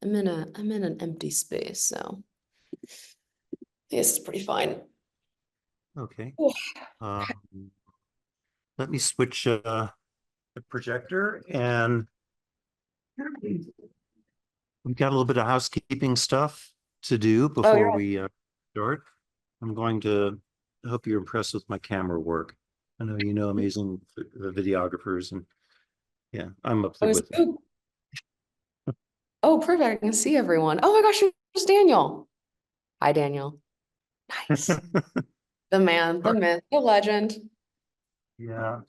I'm in an empty space, so this is pretty fine. Okay. Ooh. Let me switch the projector, and we've got a little bit of housekeeping stuff to do Oh, before we start. I'm going to hope you're impressed with my camera work. I know you know amazing videographers, and yeah, I'm up there with it. Oh, perfect. I can see everyone. Oh my gosh, there's Daniel. Hi, Daniel. Nice. The man, the myth, the legend. Yeah.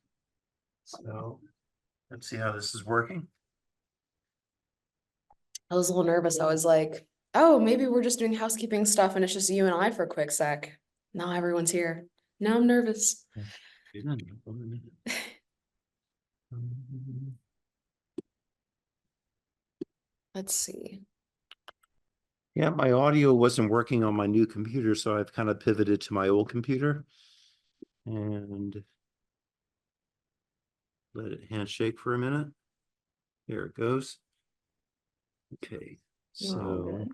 So let's see how this is working. I was a little nervous. I was like, oh, maybe we're just doing housekeeping stuff and it's just you and I for a quick sec. Now everyone's here. Now I'm nervous. Let's see. Yeah, my audio wasn't working on my new computer, so I've kind of pivoted to my old computer and let it handshake for a minute. There it goes. Okay, so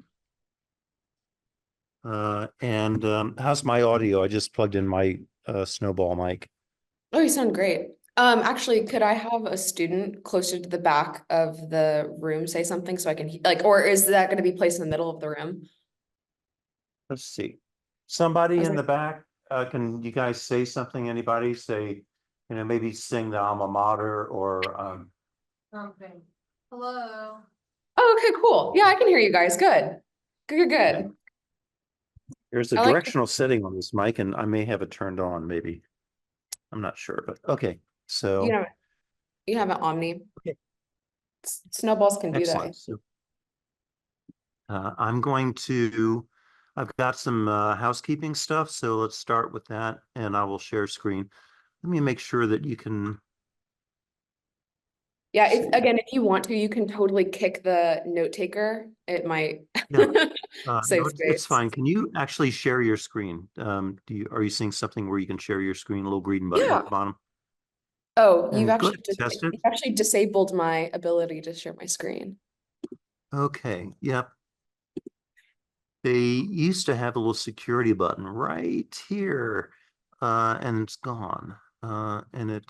how's my audio? I just plugged in my Snowball mic. Oh, you sound great. Actually, could I have a student closer to the back of the room say something so I can like, or is that going to be placed in the middle of the room? Let's see. Somebody in the back, can you guys say something? Anybody say, maybe sing the alma mater or something. Hello. Oh, okay, cool. Yeah, I can hear you guys. Good. Good. Okay. There's a I like directional setting on this mic, and I may have it turned on, maybe. I'm not sure, but okay. So you have an Omni. okay. Snowballs can do that. Excellent. So I've got some housekeeping stuff, so let's start with that, and I will share screen. Let me make sure that you can. Yeah, again, if you want to, you can totally kick the note taker. It might save No, space. it's fine. Can you actually share your screen? Are you seeing something where you can share your screen, a little green button at the bottom? Oh, And you've you've actually disabled my ability to share my screen. Okay, yep. They used to have a little security button right here, and it's gone. And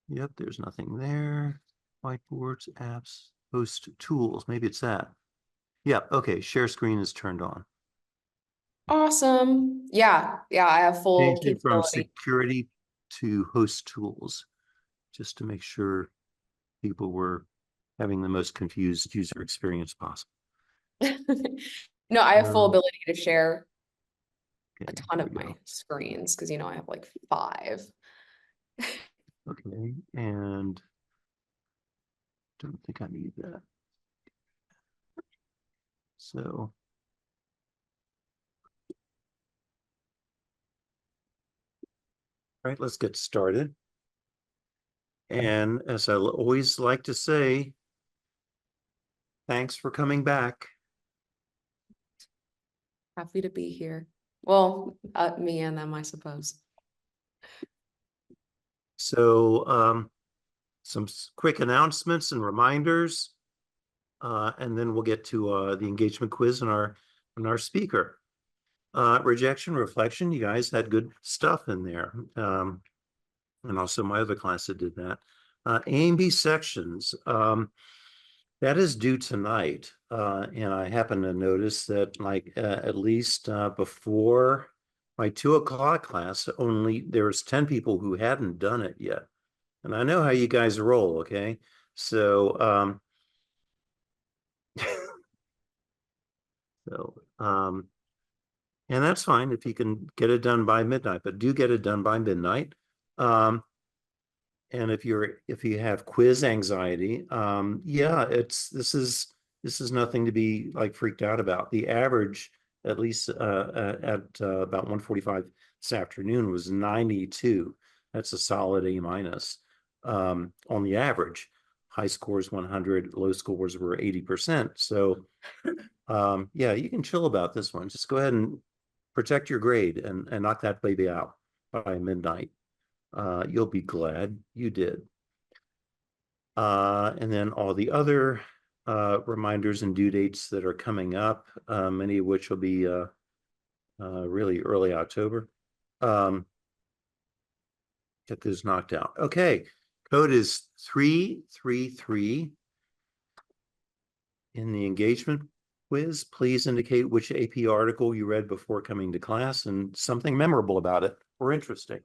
yep, there's nothing there. Whiteboards, apps, host tools. Maybe it's that. Yep, okay, share screen is turned on. Awesome. Yeah, I have full Changed it from capability. security to host tools, just to make sure people were having the most confused user experience possible. No, I have full ability to share Okay, a ton of my screens because I have like 5. Okay, and don't think I need that. So all right, let's get started. And as I always like to say, thanks for coming back. Happy to be here. Well, me and them, I suppose. So some quick announcements and reminders, and then we'll get to the engagement quiz and our speaker. Rejection, reflection, you guys had good stuff in there. And also my other class that did that. A and B sections, that is due tonight. And I happen to notice that at least before my 2 o'clock class, there's 10 people who hadn't done it yet. And I know how you guys roll, okay? So and that's fine if you can get it done by midnight, but do get it done by midnight. And if you have quiz anxiety, yeah, this is nothing to be like freaked out about. The average, at least at about 1:45 this afternoon, was 92. That's a solid A minus on the average. High scores 100, low scores were 80%. So yeah, you can chill about this one. Just go ahead and protect your grade and knock that baby out by midnight. You'll be glad you did. And then all the other reminders and due dates that are coming up, many of which will be really early October. Get this knocked out. Okay, code is 333. In the engagement quiz, please indicate which AP article you read before coming to class and something memorable about it or interesting.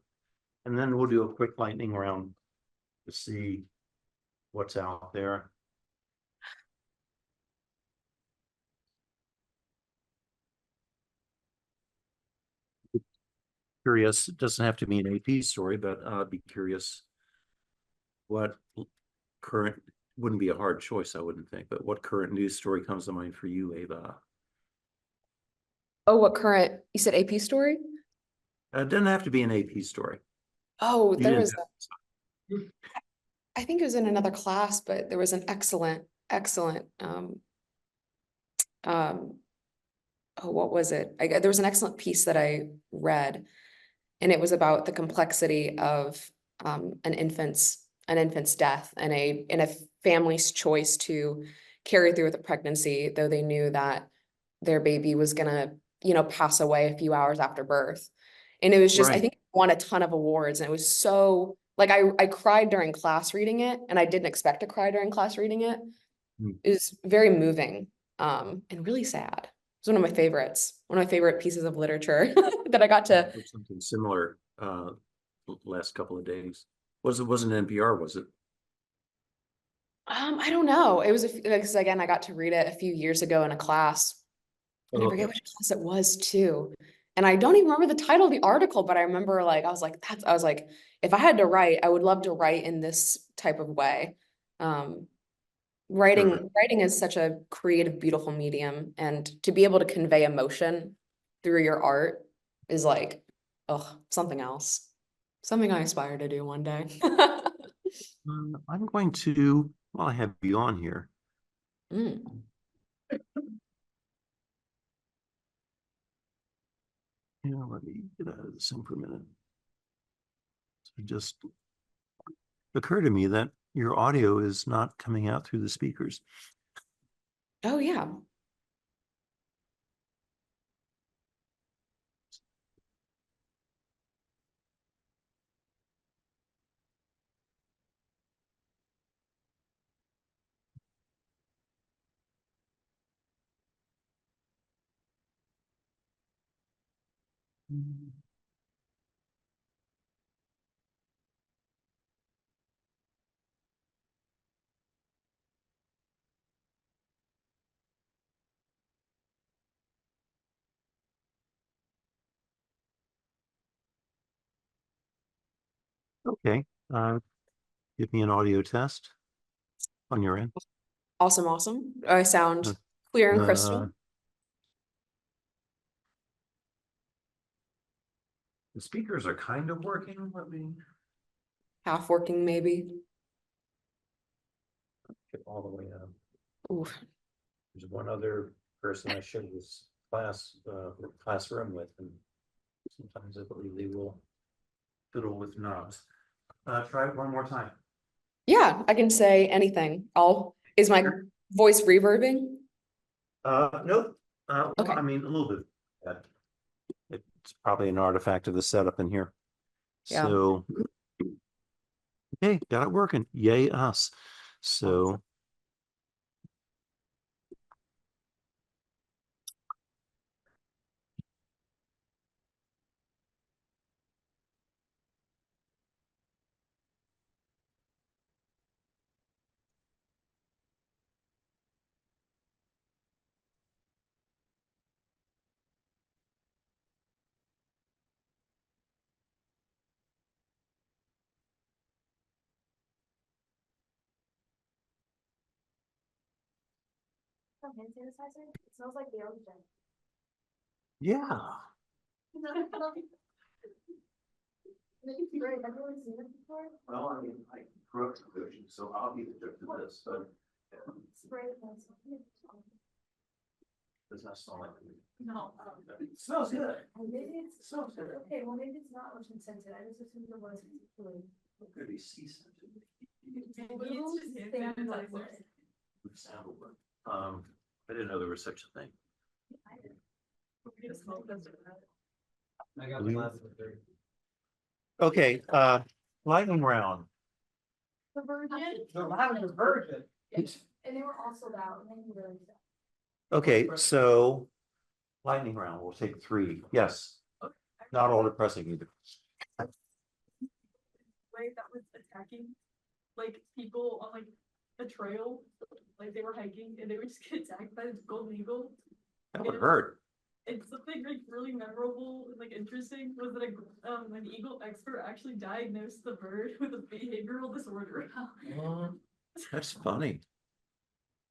And then we'll do a quick lightning round to see what's out there. Curious, it doesn't have to be an AP story, but I'd be curious what current, wouldn't be a hard choice, I wouldn't think, but what current news story comes to mind for you, Ava? Oh, what current, you said AP story? It doesn't have to be an AP story. Oh, You there didn't was, I think it was in another class, but there was an excellent, oh, what was it? There was an excellent piece that I read, and it was about the complexity of an infant's death and a family's choice to carry through with a pregnancy, though they knew that their baby was gonna, pass away a few hours after birth. And it was just, I Right. think it won a ton of awards, and it was so, like, I cried during class reading it, and I didn't expect to cry during class reading it. It was very moving, and really sad. It's one of my favorites, one of my favorite pieces of literature that I got to. Something similar last couple of days. Wasn't NPR, was it? I don't know. It was because again, I got to read it a few years ago in a class, and I forget Okay. which class it was too. And I don't even remember the title of the article, but I remember I was like, if I had to write, I would love to write in this type of way. Writing is such a creative, beautiful medium, and to be able to convey emotion through your art is like, oh, something else. Something I aspire to do one day. I'm going to, while I have you on here, Mm. let me get out of this thing for a minute. So it just occurred to me that your audio is not coming out through the speakers. Oh yeah. Okay, give me an audio test on your end. Awesome, awesome. I sound clear and crystal. The speakers are kind of working. Let me Half working, maybe. get all the way up. Ooh. There's one other person I shared this classroom with, and sometimes I believe they will fiddle with knobs. Try it one more time. Yeah, I can say anything. Is my voice reverbing? Nope. Well, Okay. I mean, a little bit. It's probably an artifact of the setup in here. Yeah. So, okay, got it working. Yay us. So, Hand sanitizer? It smells like the ocean. yeah. It's great. Have you ever seen it before? Well, I mean, I grew up in the ocean, so I'll be the judge of this, but Spray pencil. does not smell like it. No. It smells good. Maybe it's, Smells good. okay, well, maybe it's not ocean scented. I just assumed it was. Could be sea scented. Maybe it's just sanitizer. Sandalwood. I didn't know there was such a thing. I got the last one. Okay, lightning round. The Virgin. The Lavender Virgin. Yes. And they were all sold out. And they were really sad. Okay, so lightning round, we'll take 3. Yes, not all depressing either. Way that was attacking like people on like a trail, like they were hiking and they would just get attacked by this golden eagle. That would hurt. And something like really memorable and like interesting was that an eagle expert actually diagnosed the bird with a behavioral disorder. That's funny.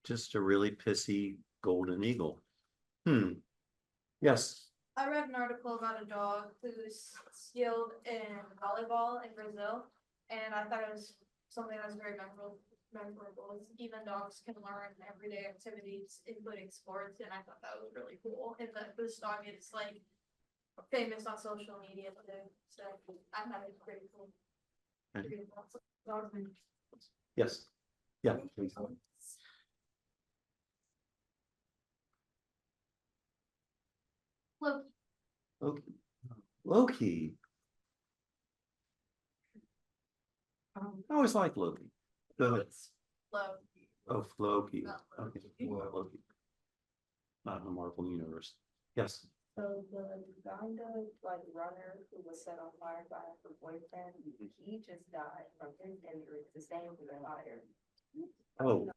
Just a really pissy golden eagle. Yes. I read an article about a dog who's skilled in volleyball in Brazil, and I thought it was something that was very memorable. Even dogs can learn everyday activities, including sports, and I thought that was really cool. And that this dog is like famous on social media too, so I thought it was pretty cool. Okay. Pretty cool. Yes. Yeah. Please. Look, Loki. Loki. I always like Loki. Go ahead. look. Oh, Loki. Not Okay. Loki. Well, Loki. Not in the Marvel universe. Yes. So the kind of like runner who was set on fire by her boyfriend, he just died from his injuries, the same with the fire. Oh.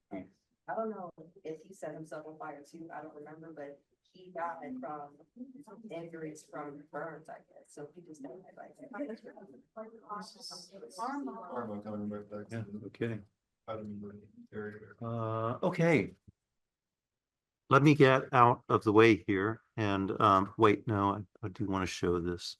I don't know if he set himself on fire too, I don't remember, but he died from injuries from burns, I guess, so he just died like that. Armor. Coming back back Yeah. to Okay. vitamin D area. Okay. Let me get out of the way here and wait, no, I do want to show this.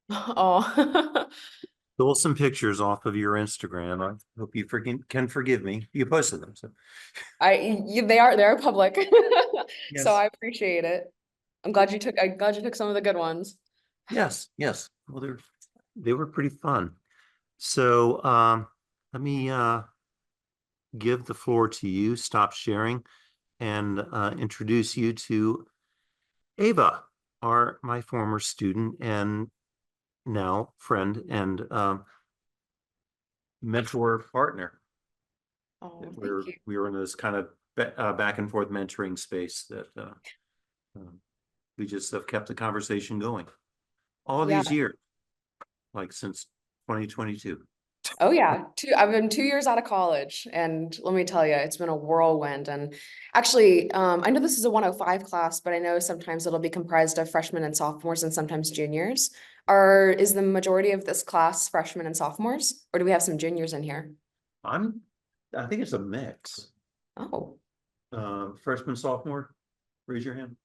Oh, Stole some pictures off of your Instagram. I hope you can forgive me. You posted them, so. they're public. Yes. So I appreciate it. I'm glad you took some of the good ones. Yes, yes. Well, they were pretty fun. So let me give the floor to you, stop sharing, and introduce you to Ava, my former student and now friend and mentor partner. Oh, thank We're you. we were in this kind of back and forth mentoring space that we just have kept the conversation going all Yeah. these years, like since 2022. Oh yeah, I've been 2 years out of college, and let me tell you, it's been a whirlwind. And actually, I know this is a 105 class, but I know sometimes it'll be comprised of freshmen and sophomores and sometimes juniors. Is the majority of this class freshmen and sophomores, or do we have some juniors in here? I think it's a mix. Oh, Freshman, sophomore, raise your hand.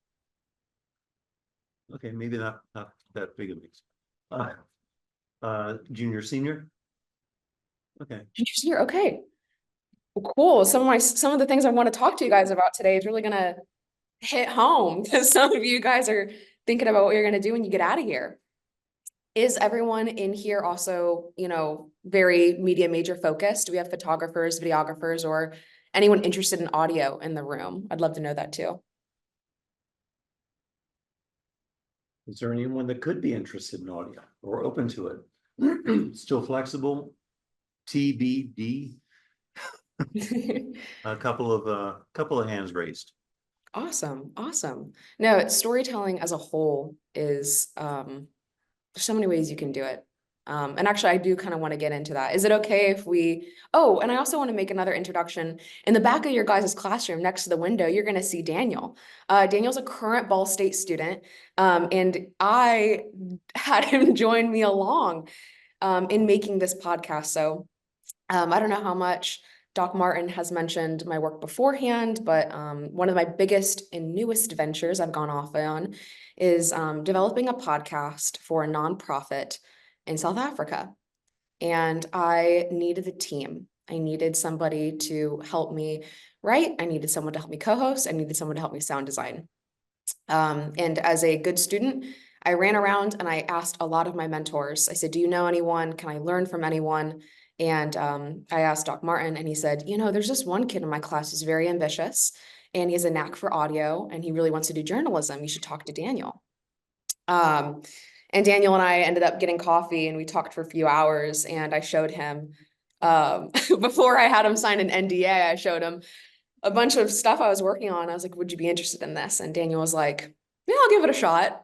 Okay, maybe not that big a mix. Junior, senior. Okay. junior, senior, okay. Well, cool. Some of the things I want to talk to you guys about today is really gonna hit home because some of you guys are thinking about what you're gonna do when you get out of here. Is everyone in here also, very media major focused? Do we have photographers, videographers, or anyone interested in audio in the room? I'd love to know that too. Is there anyone that could be interested in audio or open to it? Still flexible? TBD? A couple of hands raised. Awesome, awesome. No, storytelling as a whole is, there's so many ways you can do it. And actually, I do kind of want to get into that. Is it okay if and I also want to make another introduction. In the back of your guys' classroom, next to the window, you're going to see Daniel. Daniel's a current Ball State student, and I had him join me along in making this podcast. So I don't know how much Doc Martin has mentioned my work beforehand, but one of my biggest and newest ventures I've gone off on is developing a podcast for a nonprofit in South Africa. And I needed a team. I needed somebody to help me write. I needed someone to help me co-host. I needed someone to help me sound design. And as a good student, I ran around and I asked a lot of my mentors. I said, do you know anyone? Can I learn from anyone? And I asked Doc Martin, and he said, there's this one kid in my class who's very ambitious and he has a knack for audio and he really wants to do journalism. You should talk to Daniel. And Daniel and I ended up getting coffee and we talked for a few hours, and I showed him, before I had him sign an NDA, I showed him a bunch of stuff I was working on. I was like, would you be interested in this? And Daniel was like, yeah, I'll give it a shot.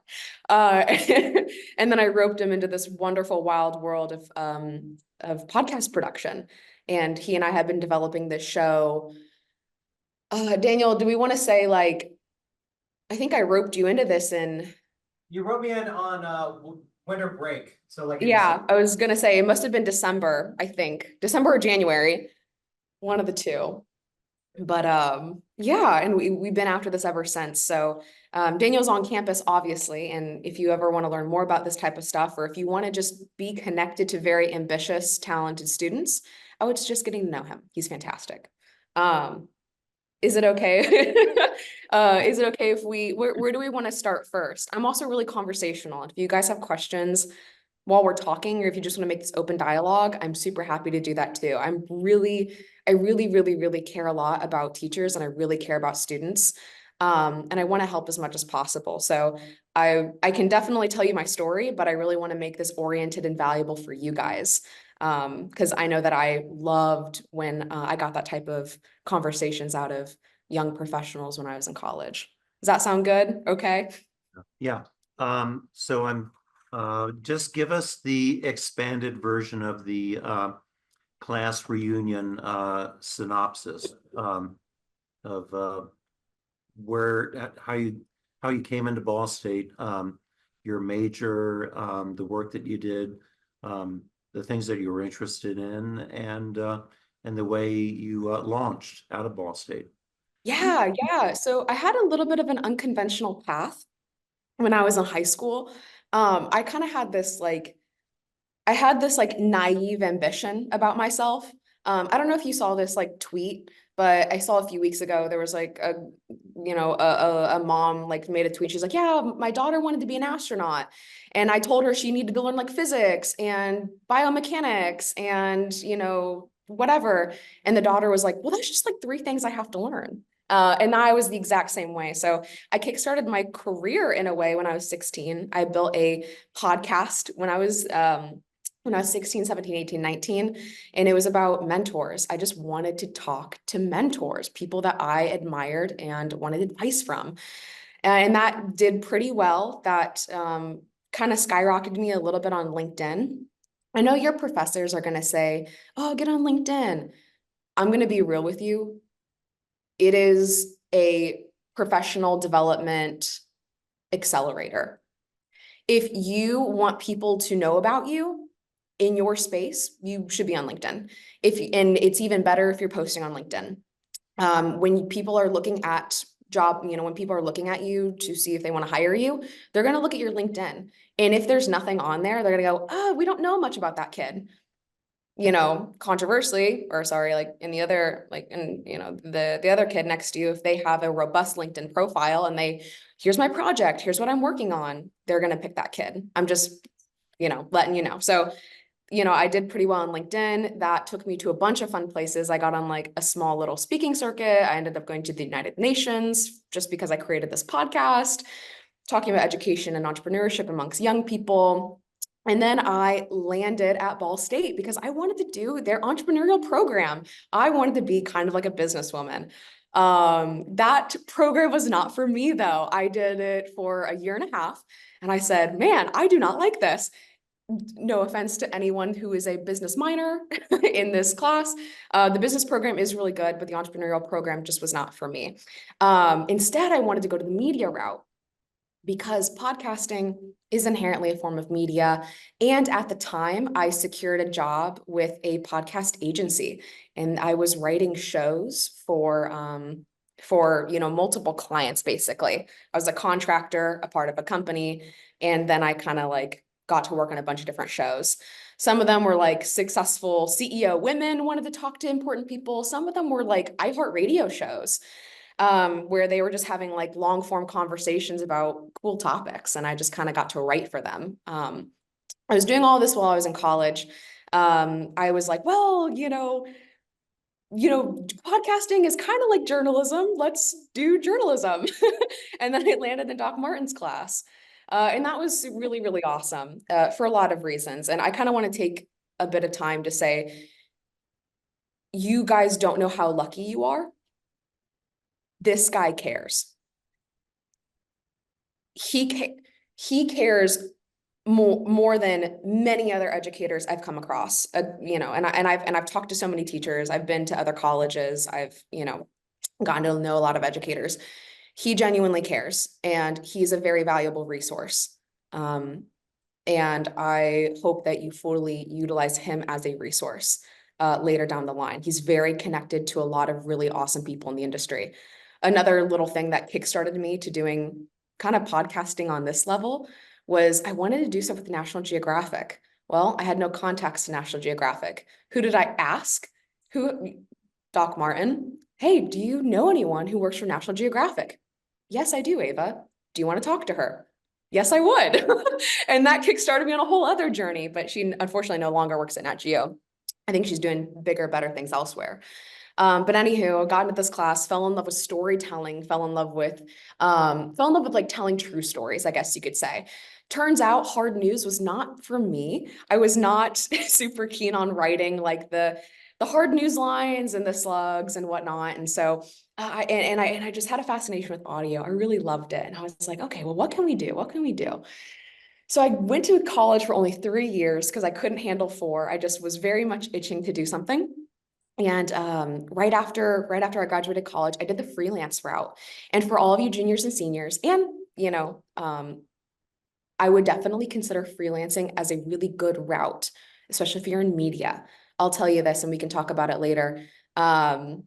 And then I roped him into this wonderful wild world of podcast production. And he and I have been developing this show. Daniel, do we want to say, like, I think I roped you into this in... You wrote me in on winter break, so like. Yeah, I was gonna say it must have been December, I think. December or January, one of the two. But yeah, and we've been after this ever since. So Daniel's on campus, obviously, and if you ever want to learn more about this type of stuff, or if you want to just be connected to very ambitious, talented students, I would suggest getting to know him. He's fantastic. Is it okay? Is it okay if where do we want to start first? I'm also really conversational. If you guys have questions while we're talking, or if you just want to make this open dialogue, I'm super happy to do that too. I really, really care a lot about teachers, and I really care about students. And I want to help as much as possible. So I can definitely tell you my story, but I really want to make this oriented and valuable for you guys. Because I know that I loved when I got that type of conversations out of young professionals when I was in college. Does that sound good? Okay. Yeah. So I'm just give us the expanded version of the class reunion synopsis of how you came into Ball State, your major, the work that you did, the things that you were interested in, and the way you launched out of Ball State. Yeah. So I had a little bit of an unconventional path when I was in high school. I kind of had this naive ambition about myself. I don't know if you saw this tweet, but I saw a few weeks ago, there was a mom made a tweet. She's like, yeah, my daughter wanted to be an astronaut. And I told her she needed to learn physics and biomechanics and, whatever. And the daughter was like, well, that's just 3 things I have to learn. And I was the exact same way. So I kickstarted my career in a way when I was 16. I built a podcast when I was 16, 17, 18, 19, and it was about mentors. I just wanted to talk to mentors, people that I admired and wanted advice from. And that did pretty well. That kind of skyrocketed me a little bit on LinkedIn. I know your professors are going to say, oh, get on LinkedIn. I'm going to be real with you. It is a professional development accelerator. If you want people to know about you in your space, you should be on LinkedIn. And it's even better if you're posting on LinkedIn. When people are looking at when people are looking at you to see if they want to hire you, they're going to look at your LinkedIn. And if there's nothing on there, they're going to go, oh, we don't know much about that kid. Controversially, or sorry, in the other, the other kid next to you, if they have a robust LinkedIn profile and here's my project, here's what I'm working on, they're going to pick that kid. I'm just, letting you know. So, I did pretty well on LinkedIn. That took me to a bunch of fun places. I got on a small little speaking circuit. I ended up going to the United Nations just because I created this podcast, talking about education and entrepreneurship amongst young people. And then I landed at Ball State because I wanted to do their entrepreneurial program. I wanted to be kind of like a businesswoman. That program was not for me though. I did it for a year and a half and I said, man, I do not like this. No offense to anyone who is a business minor in this class. The business program is really good, but the entrepreneurial program just was not for me. Instead, I wanted to go to the media route, because podcasting is inherently a form of media. And at the time, I secured a job with a podcast agency, and I was writing shows for multiple clients, basically. I was a contractor, a part of a company, and then I kind of got to work on a bunch of different shows. Some of them were successful CEO women wanted to talk to important people. Some of them were iHeartRadio shows. where they were just having like long form conversations about cool topics. And I just kind of got to write for them. I was doing all this while I was in college. I was like, well, podcasting is kind of like journalism. Let's do journalism. And then I landed in Doc Martin's class. And that was really, really awesome for a lot of reasons. And I kind of want to take a bit of time to say, you guys don't know how lucky you are. This guy cares. He cares more than many other educators I've come across, and I've talked to so many teachers. I've been to other colleges. I've, gotten to know a lot of educators. He genuinely cares, and he's a very valuable resource. And I hope that you fully utilize him as a resource later down the line. He's very connected to a lot of really awesome people in the industry. Another little thing that kickstarted me to doing kind of podcasting on this level was I wanted to do stuff with National Geographic. Well, I had no contacts to National Geographic. Who did I ask? Doc Martin. Hey, do you know anyone who works for National Geographic? Yes, I do, Ava. Do you want to talk to her? Yes, I would. And that kickstarted me on a whole other journey, but she unfortunately no longer works at Nat Geo. I think she's doing bigger, better things elsewhere. But anywho, got into this class, fell in love with storytelling, fell in love with like telling true stories, I guess you could say. Turns out hard news was not for me. I was not super keen on writing like the hard news lines and the slugs and whatnot. And so I just had a fascination with audio. I really loved it. And I was like, okay, well, what can we do? What can we do? So I went to college for only 3 years because I couldn't handle 4. I just was very much itching to do something. And right after I graduated college, I did the freelance route. And for all of you juniors and seniors, and I would definitely consider freelancing as a really good route, especially if you're in media. I'll tell you this, and we can talk about it later. When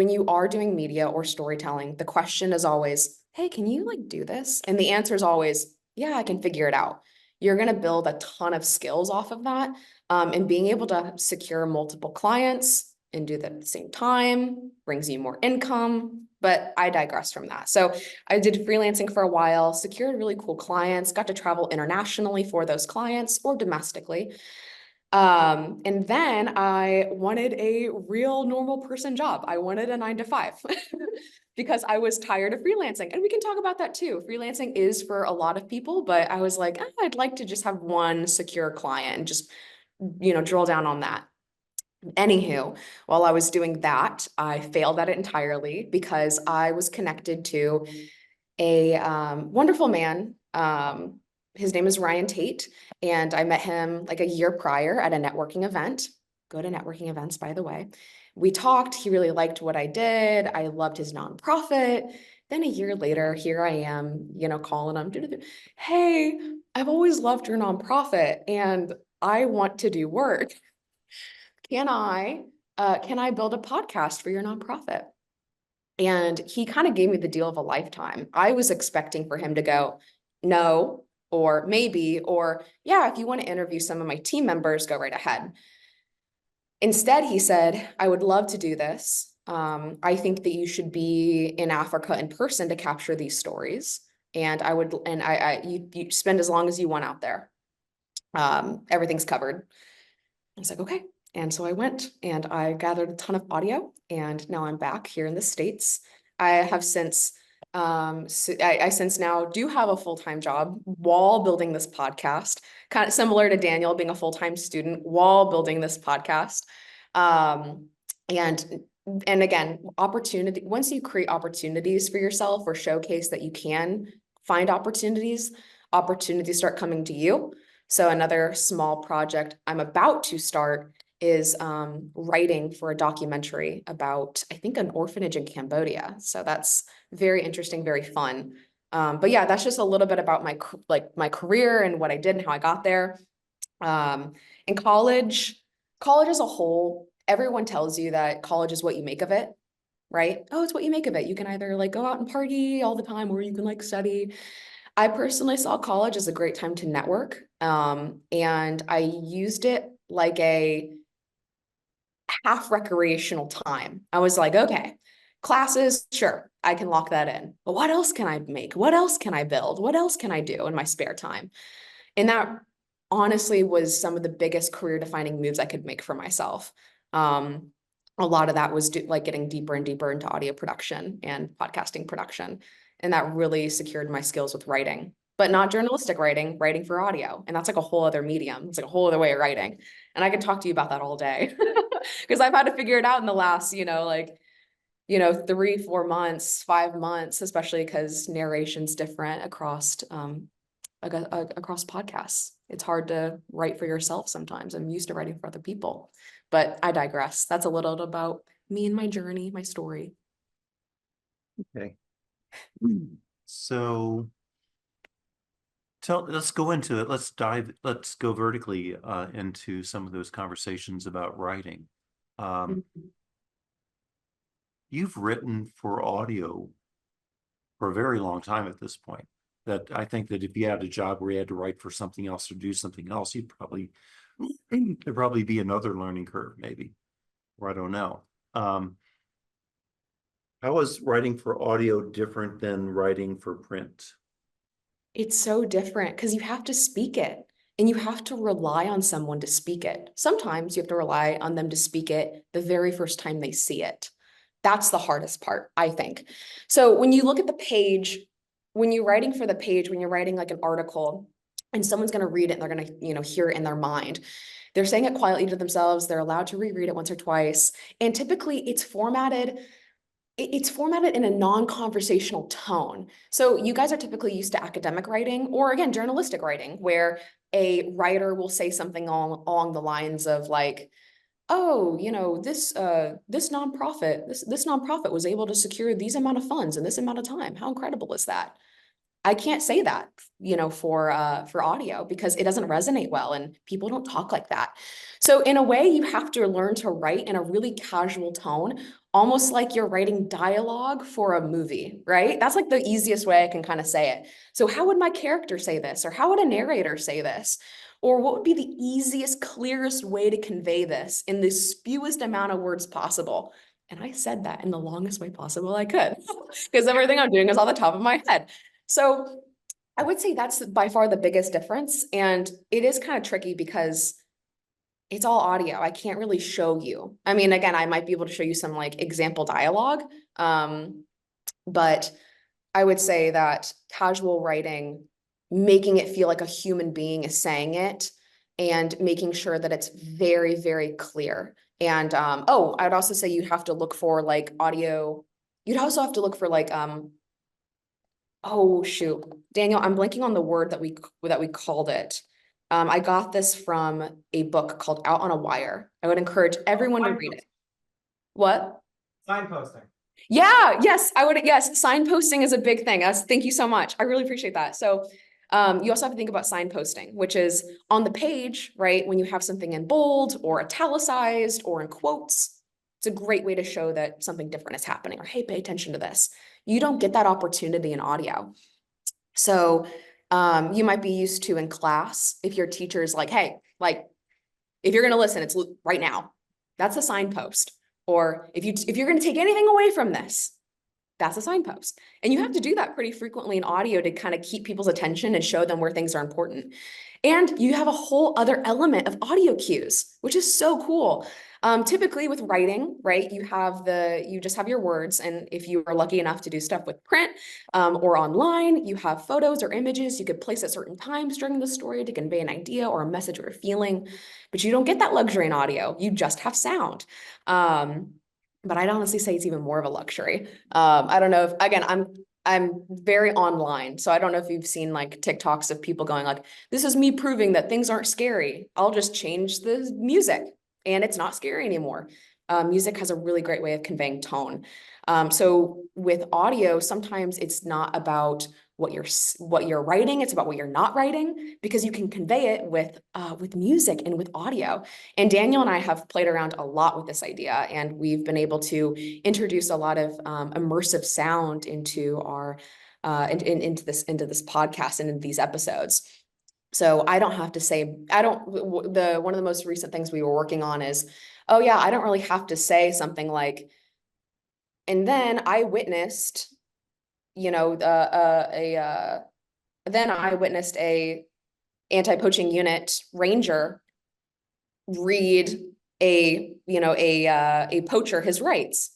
you are doing media or storytelling, the question is always, hey, can you like do this? And the answer is always, yeah, I can figure it out. You're going to build a ton of skills off of that. And being able to secure multiple clients and do that at the same time brings you more income. But I digress from that. So I did freelancing for a while, secured really cool clients, got to travel internationally for those clients or domestically. And then I wanted a real normal person job. I wanted a 9-to-5 because I was tired of freelancing. And we can talk about that too. Freelancing is for a lot of people, but I was like, I'd like to just have one secure client and just, drill down on that. Anywho, while I was doing that, I failed at it entirely because I was connected to a wonderful man. His name is Ryan Tate, and I met him like a year prior at a networking event. Go to networking events, by the way. We talked. He really liked what I did. I loved his nonprofit. Then a year later, here I am, calling him. Hey, I've always loved your nonprofit, and I want to do work. Can I build a podcast for your nonprofit? And he kind of gave me the deal of a lifetime. I was expecting for him to go, no, or maybe, or yeah, if you want to interview some of my team members, go right ahead. Instead, he said, I would love to do this. I think that you should be in Africa in person to capture these stories. And you spend as long as you want out there. Everything's covered. I was like, okay. And so I went and I gathered a ton of audio, and now I'm back here in the States. I have since, I since now do have a full-time job while building this podcast, kind of similar to Daniel being a full-time student while building this podcast. And again, opportunity, once you create opportunities for yourself or showcase that you can find opportunities start coming to you. So another small project I'm about to start is writing for a documentary about, I think, an orphanage in Cambodia. So that's very interesting, very fun. But yeah, that's just a little bit about my career and what I did and how I got there. In college as a whole, everyone tells you that college is what you make of it, right? Oh, it's what you make of it. You can either like go out and party all the time, or you can like study. I personally saw college as a great time to network. And I used it like a half recreational time. I was like, okay, Classes, sure, I can lock that in. But what else can I make? What else can I build? What else can I do in my spare time? And that honestly was some of the biggest career defining moves I could make for myself. A lot of that was like getting deeper and deeper into audio production and podcasting production. And that really secured my skills with writing, but not journalistic writing, writing for audio. And that's like a whole other medium. It's like a whole other way of writing. And I could talk to you about that all day because I've had to figure it out in the last, 3, 4 months, 5 months, especially because narration's different across across podcasts. It's hard to write for yourself sometimes. I'm used to writing for other people, but I digress. That's a little about me and my journey, my story. Okay. So let's go into it. Let's go vertically into some of those conversations about writing. You've written for audio for a very long time at this point. That I think that if you had a job where you had to write for something else or do something else, there'd probably be another learning curve, maybe, or I don't know. How is writing for audio different than writing for print? It's so different because you have to speak it and you have to rely on someone to speak it. Sometimes you have to rely on them to speak it the very first time they see it. That's the hardest part, I think. So when you look at the page, when you're writing for the page, when you're writing like an article and someone's going to read it and they're going to, hear it in their mind, they're saying it quietly to themselves. They're allowed to reread it once or twice. And typically it's formatted in a non-conversational tone. So you guys are typically used to academic writing or again, journalistic writing, where a writer will say something along the lines of like, oh, this nonprofit was able to secure these amount of funds in this amount of time. How incredible is that? I can't say that, for audio because it doesn't resonate well and people don't talk like that. So in a way, you have to learn to write in a really casual tone, almost like you're writing dialogue for a movie, right? That's like the easiest way I can kind of say it. So how would my character say this? Or how would a narrator say this? Or what would be the easiest, clearest way to convey this in the fewest amount of words possible? And I said that in the longest way possible I could because everything I'm doing is on the top of my head. So I would say that's by far the biggest difference. And it is kind of tricky because it's all audio. I can't really show you. I mean, again, I might be able to show you some like example dialogue. But I would say that casual writing, making it feel like a human being is saying it and making sure that it's very, very clear. And I'd also say you'd have to look for like audio. You'd also have to look for like oh shoot, Daniel, I'm blanking on the word that we called it. I got this from a book called Out on a Wire. I would encourage everyone to read it. What? Signposting. Yeah, yes, I would. Yes, signposting is a big thing. Thank you so much. I really appreciate that. So you also have to think about signposting, which is on the page, right? When you have something in bold or italicized or in quotes, it's a great way to show that something different is happening or, hey, pay attention to this. You don't get that opportunity in audio. So you might be used to in class, if your teacher is like, hey, like, if you're going to listen, it's right now. That's a signpost. Or if you're going to take anything away from this, that's a signpost. And you have to do that pretty frequently in audio to kind of keep people's attention and show them where things are important. And you have a whole other element of audio cues, which is so cool. Typically with writing, right, you just have your words. And if you are lucky enough to do stuff with print or online, you have photos or images you could place at certain times during the story to convey an idea or a message or a feeling, but you don't get that luxury in audio. You just have sound. But I'd honestly say it's even more of a luxury. I don't know if, again, I'm very online. So I don't know if you've seen like TikToks of people going like, this is me proving that things aren't scary. I'll just change the music and it's not scary anymore. Music has a really great way of conveying tone. So with audio, sometimes it's not about what you're writing, it's about what you're not writing, because you can convey it with music and with audio. And Daniel and I have played around a lot with this idea, and we've been able to introduce a lot of immersive sound into our into this podcast and in these episodes. So I don't have to say, one of the most recent things we were working on is, oh yeah, I don't really have to say something like, And then I witnessed, you know, then I witnessed a anti-poaching unit ranger read a poacher his rights.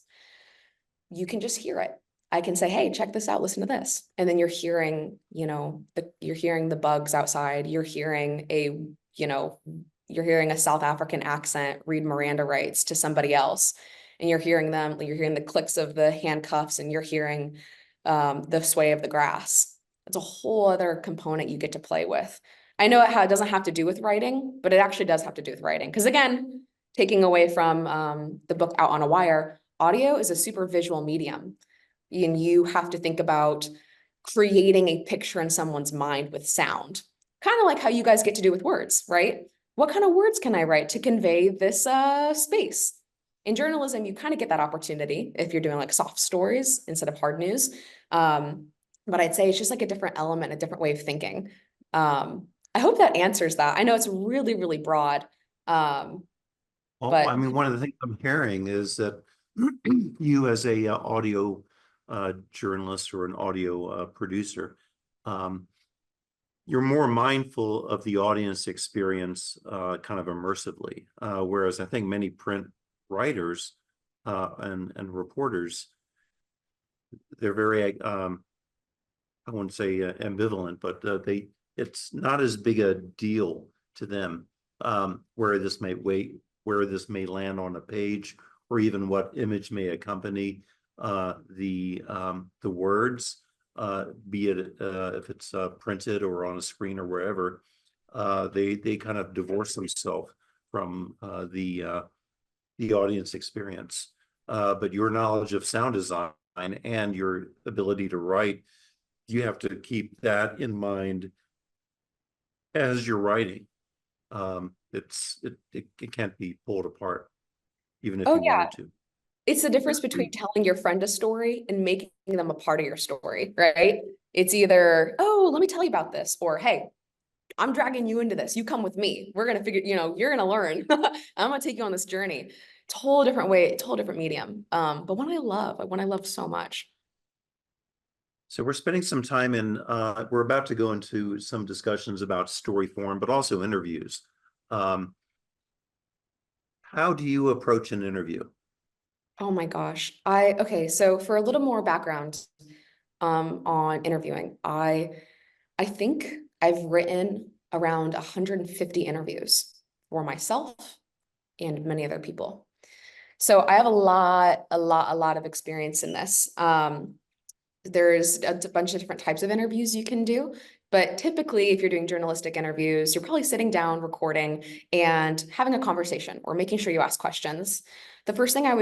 You can just hear it. I can say, hey, check this out, listen to this. And then you're hearing, you're hearing the bugs outside, you're hearing you're hearing a South African accent read Miranda rights to somebody else. And you're hearing the clicks of the handcuffs, and you're hearing the sway of the grass. It's a whole other component you get to play with. I know it doesn't have to do with writing, but it actually does have to do with writing. Because again, taking away from the book Out on a Wire, audio is a super visual medium. And you have to think about creating a picture in someone's mind with sound. Kind of like how you guys get to do with words, right? What kind of words can I write to convey this space? In journalism, you kind of get that opportunity if you're doing like soft stories instead of hard news. But I'd say it's just like a different element, a different way of thinking. I hope that answers that. I know it's really, really broad. Well, But I mean, one of the things I'm hearing is that you as a audio journalist or an audio producer, you're more mindful of the audience experience kind of immersively. Whereas I think many print writers and reporters, they're very, I wouldn't say ambivalent, but it's not as big a deal to them where this may land on a page, or even what image may accompany the words, be it if it's printed or on a screen or wherever. They kind of divorce themselves from the audience experience. But your knowledge of sound design and your ability to write, you have to keep that in mind as you're writing. It can't be pulled apart, even if you wanted to. it's the difference between telling your friend a story and making them a part of your story, right? It's either, oh, let me tell you about this, or hey, I'm dragging you into this. You come with me. We're gonna figure, you're gonna learn. I'm gonna take you on this journey. It's a whole different way, it's a whole different medium. But one I love so much. So we're spending some time we're about to go into some discussions about story form, but also interviews. How do you approach an interview? Oh my gosh. Okay, so for a little more background on interviewing, I think I've written around 150 interviews for myself and many other people. So I have a lot of experience in this. There's a bunch of different types of interviews you can do, but typically if you're doing journalistic interviews, you're probably sitting down, recording, and having a conversation or making sure you ask questions. The first thing I've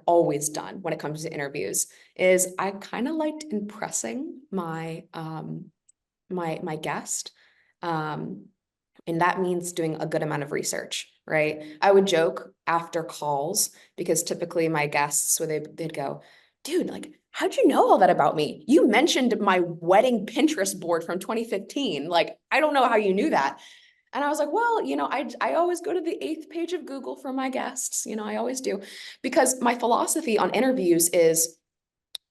always done when it comes to interviews is I kind of liked impressing my my guest. And that means doing a good amount of research, right? I would joke after calls because typically my guests, they'd go, dude, like, how'd you know all that about me? You mentioned my wedding Pinterest board from 2015. Like, I don't know how you knew that. And I was like, well, I always go to the 8th page of Google for my guests. I always do, because my philosophy on interviews is,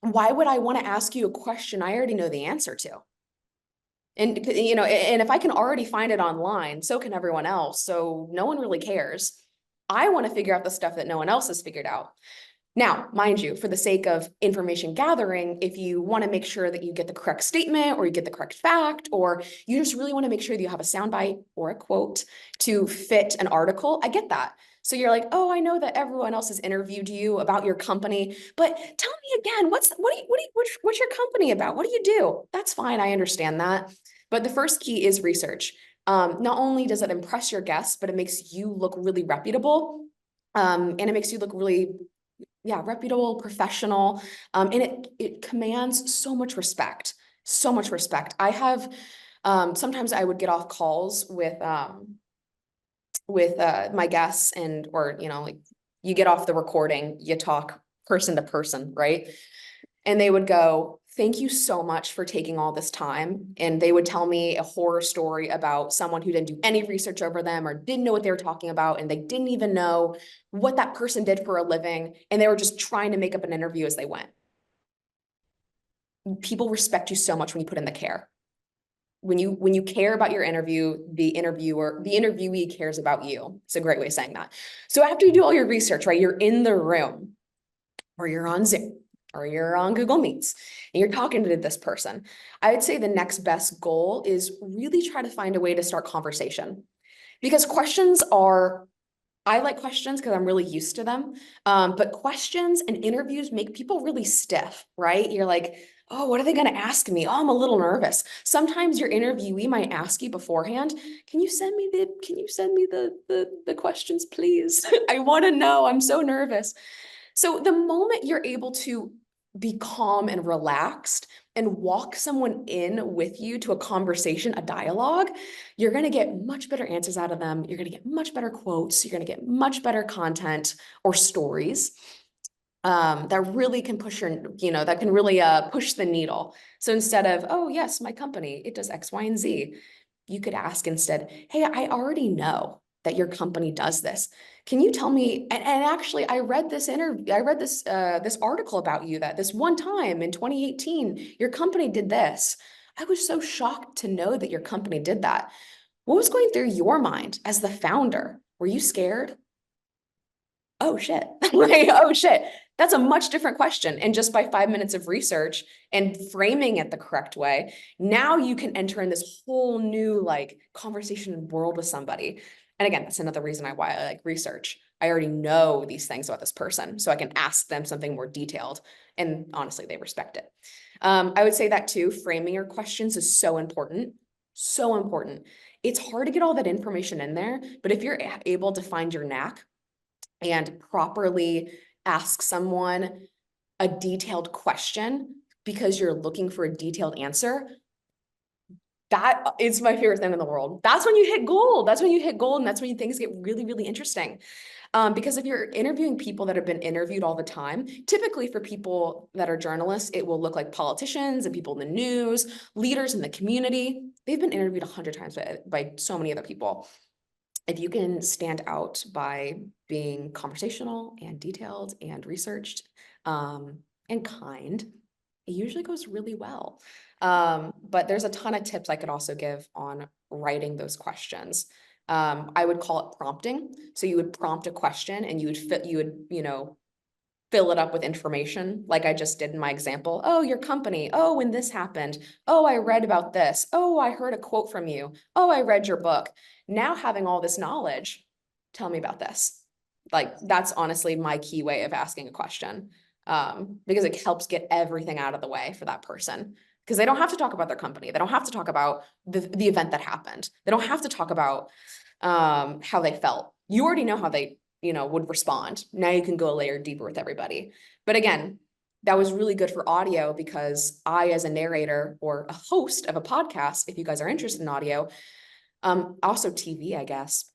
why would I want to ask you a question I already know the answer to? And, and if I can already find it online, so can everyone else. So no one really cares. I want to figure out the stuff that no one else has figured out. Now, mind you, for the sake of information gathering, if you want to make sure that you get the correct statement or you get the correct fact, or you just really want to make sure that you have a soundbite or a quote to fit an article, I get that. So you're like, oh, I know that everyone else has interviewed you about your company, but tell me again, what's your company about? What do you do? That's fine. I understand that. But the first key is research. Not only does it impress your guests, but it makes you look really reputable. And it makes you look really reputable, professional, and it commands so much respect, so much respect. I have, sometimes I would get off calls with my guests or, like you get off the recording, you talk person to person, right? And they would go, thank you so much for taking all this time. And they would tell me a horror story about someone who didn't do any research over them or didn't know what they were talking about. And they didn't even know what that person did for a living. And they were just trying to make up an interview as they went. People respect you so much when you put in the care. When you care about your interview, the interviewee cares about you. It's a great way of saying that. So after you do all your research, right, you're in the room or you're on Zoom or you're on Google Meets and you're talking to this person. I would say the next best goal is really try to find a way to start conversation, because I like questions because I'm really used to them. But questions and interviews make people really stiff, right? You're like, oh, what are they going to ask me? Oh, I'm a little nervous. Sometimes your interviewee might ask you beforehand, can you send me the questions, please? I want to know. I'm so nervous. So the moment you're able to be calm and relaxed and walk someone in with you to a conversation, a dialogue, you're going to get much better answers out of them. You're going to get much better quotes. You're going to get much better content or stories that really can push that can really push the needle. So instead of, oh yes, my company, it does X, Y, and Z, you could ask instead, hey, I already know that your company does this. Can you tell me? And actually, I read this this article about you that this one time in 2018, your company did this. I was so shocked to know that your company did that. What was going through your mind as the founder? Were you scared? Oh shit. Like, oh shit. That's a much different question. And just by 5 minutes of research and framing it the correct way, now you can enter in this whole new like conversation and world with somebody. And again, that's another reason why I like research. I already know these things about this person, so I can ask them something more detailed. And honestly, they respect it. I would say that too, framing your questions is so important. So important. It's hard to get all that information in there, but if you're able to find your knack and properly ask someone a detailed question because you're looking for a detailed answer, that is my favorite thing in the world. That's when you hit gold. That's when you hit gold, and that's when things get really, really interesting. Because if you're interviewing people that have been interviewed all the time, typically for people that are journalists, it will look like politicians and people in the news, leaders in the community. They've been interviewed 100 times by so many other people. If you can stand out by being conversational and detailed and researched and kind, it usually goes really well. But there's a ton of tips I could also give on writing those questions. I would call it prompting. So you would prompt a question and you would fill it up with information like I just did in my example. Oh, your company. Oh, when this happened. Oh, I read about this. Oh, I heard a quote from you. Oh, I read your book. Now having all this knowledge, tell me about this. Like that's honestly my key way of asking a question, because it helps get everything out of the way for that person. Because they don't have to talk about their company. They don't have to talk about the event that happened. They don't have to talk about how they felt. You already know how they would respond. Now you can go a layer deeper with everybody. But again, that was really good for audio because I, as a narrator or a host of a podcast, if you guys are interested in audio, also TV, I guess,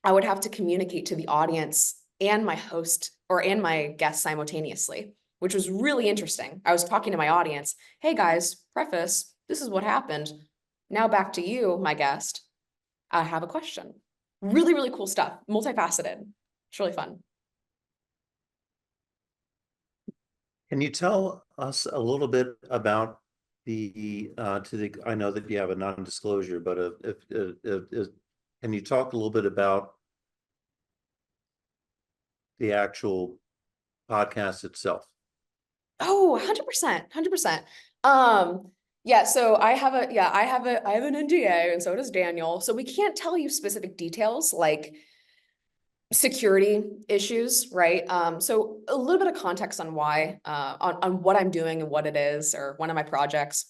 I would have to communicate to the audience and my host and my guest simultaneously, which was really interesting. I was talking to my audience. Hey guys, preface, this is what happened. Now back to you, my guest. I have a question. Really, really cool stuff. Multifaceted. It's really fun. Can you tell us a little bit about I know that you have a non-disclosure, but can you talk a little bit about the actual podcast itself? Oh, 100%, 100%. Yeah, so I have an NDA and so does Daniel. So we can't tell you specific details like security issues, right? So a little bit of context on why, on what I'm doing and what it is, or one of my projects.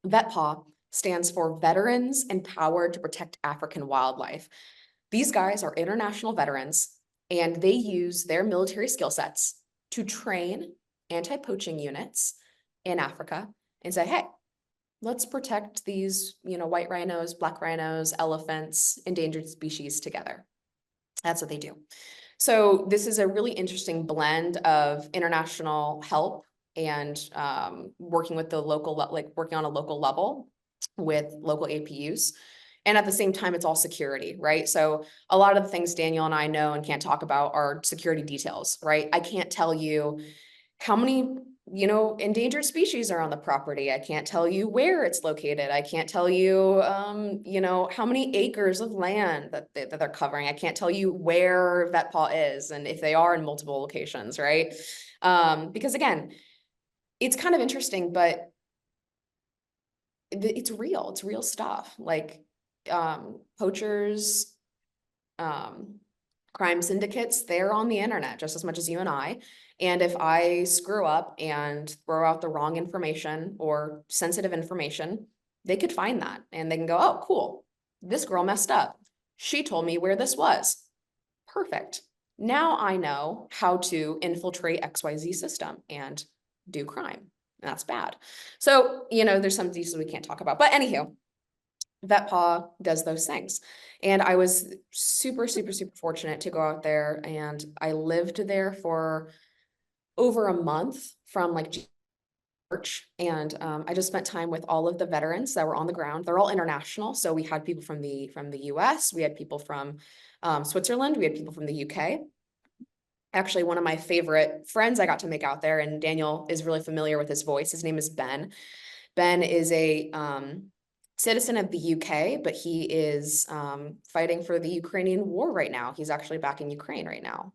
VETPA stands for Veterans Empowered to Protect African Wildlife. These guys are international veterans, and they use their military skill sets to train anti-poaching units in Africa and say, hey, let's protect these, white rhinos, black rhinos, elephants, endangered species together. That's what they do. So this is a really interesting blend of international help and working with the local, like working on a local level with local APUs. And at the same time, it's all security, right? So a lot of the things Daniel and I know and can't talk about are security details, right? I can't tell you how many, endangered species are on the property. I can't tell you where it's located. I can't tell you, how many acres of land that they're covering. I can't tell you where vet paw is and if they are in multiple locations, right? Because again, it's kind of interesting, but it's real stuff. Like, poachers, crime syndicates, they're on the internet just as much as you and I. And if I screw up and throw out the wrong information or sensitive information, they could find that and they can go, oh, cool. This girl messed up. She told me where this was. Perfect. Now I know how to infiltrate XYZ system and do crime. And that's bad. So, there's some details we can't talk about. But anywho, VetPaw does those things. And I was super, super, super fortunate to go out there, and I lived there for over a month from like March. And I just spent time with all of the veterans that were on the ground. They're all international. So we had people from the US, we had people from Switzerland, we had people from the UK. Actually, one of my favorite friends I got to make out there, and Daniel is really familiar with his voice. His name is Ben. Ben is a citizen of the UK, but he is fighting for the Ukrainian war right now. He's actually back in Ukraine right now.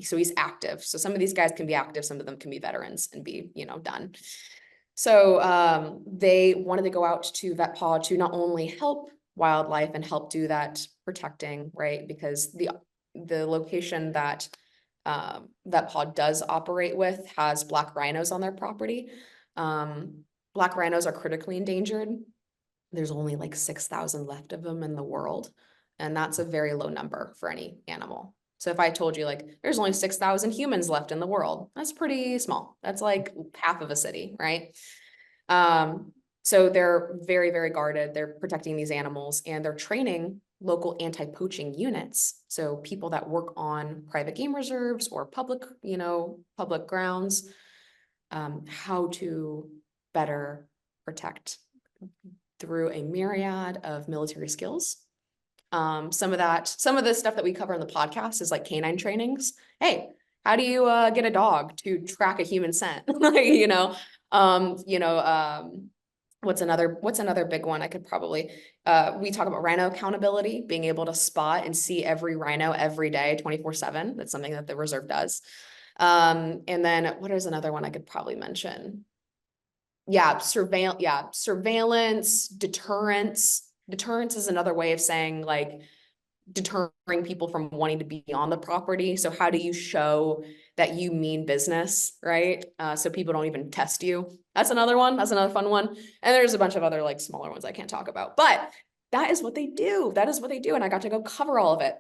So he's active. So some of these guys can be active, some of them can be veterans and be, done. So they wanted to go out to VetPaw to not only help wildlife and help do that protecting, right? Because the location that VetPaw does operate with has black rhinos on their property. Black rhinos are critically endangered. There's only like 6,000 left of them in the world. And that's a very low number for any animal. So if I told you like, there's only 6,000 humans left in the world, that's pretty small. That's like half of a city, right? So they're very, very guarded. They're protecting these animals and they're training local anti-poaching units. So people that work on private game reserves or public grounds, how to better protect through a myriad of military skills. Some of the stuff that we cover in the podcast is like canine trainings. Hey, how do you get a dog to track a human scent? What's another big one? I could probably, we talk about rhino accountability, being able to spot and see every rhino every day, 24/7. That's something that the reserve does. And then what is another one I could probably mention? Surveillance, deterrence. Deterrence is another way of saying like deterring people from wanting to be on the property. So how do you show that you mean business, right? So people don't even test you. That's another one. That's another fun one. And there's a bunch of other like smaller ones I can't talk about, but that is what they do. That is what they do. And I got to go cover all of it.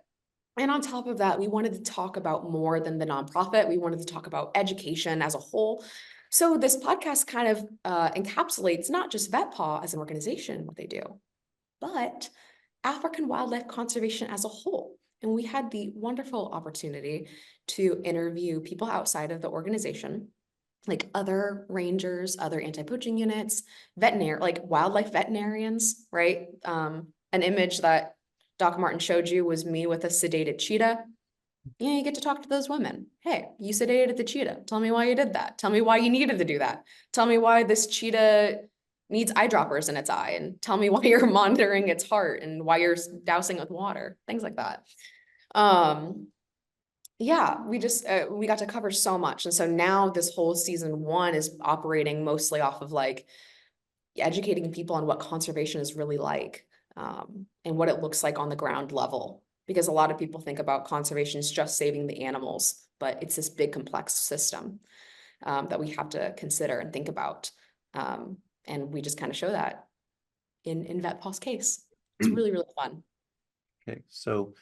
And on top of that, we wanted to talk about more than the nonprofit. We wanted to talk about education as a whole. So this podcast kind of encapsulates not just VetPaw as an organization, what they do, but African wildlife conservation as a whole. And we had the wonderful opportunity to interview people outside of the organization, like other rangers, other anti-poaching units, like wildlife veterinarians, right? An image that Doc Martin showed you was me with a sedated cheetah. Yeah, you get to talk to those women. Hey, you sedated the cheetah. Tell me why you did that. Tell me why you needed to do that. Tell me why this cheetah needs eyedroppers in its eye, and tell me why you're monitoring its heart and why you're dousing with water, things like that. Yeah, we got to cover so much. And so now this whole season 1 is operating mostly off of like educating people on what conservation is really like, and what it looks like on the ground level. Because a lot of people think about conservation as just saving the animals, but it's this big complex system that we have to consider and think about. And we just kind of show that in VetPaw's case. It's really, really fun. Okay, so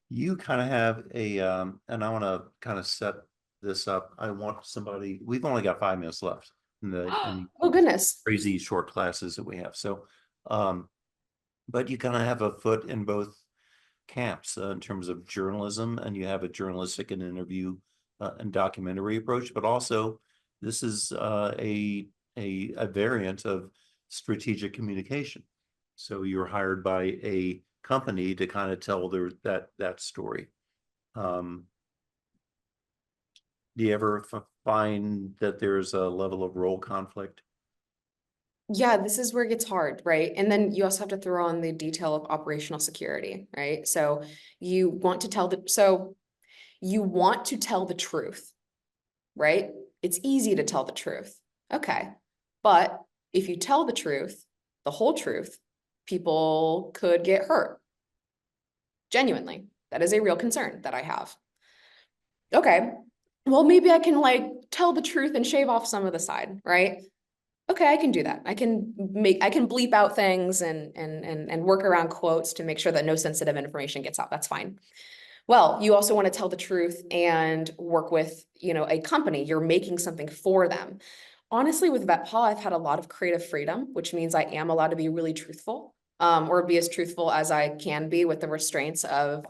you kind of have a, and I want to kind of set this up. I want somebody, we've only got 5 minutes left in the Oh, goodness. crazy short classes that we have. So, but you kind of have a foot in both camps in terms of journalism, and you have a journalistic and interview and documentary approach, but also This is a variant of strategic communication. So you're hired by a company to kind of tell that story. Do you ever find that there's a level of role conflict? Yeah, this is where it gets hard, right? And then you also have to throw on the detail of operational security, right? So you want to tell the truth, right? It's easy to tell the truth. Okay. But if you tell the truth, the whole truth, people could get hurt. Genuinely. That is a real concern that I have. Okay. Well, maybe I can like tell the truth and shave off some of the side, right? Okay, I can do that. I can bleep out things and work around quotes to make sure that no sensitive information gets out. That's fine. Well, you also want to tell the truth and work with, a company. You're making something for them. Honestly, with VetPaw, I've had a lot of creative freedom, which means I am allowed to be really truthful, or be as truthful as I can be with the restraints of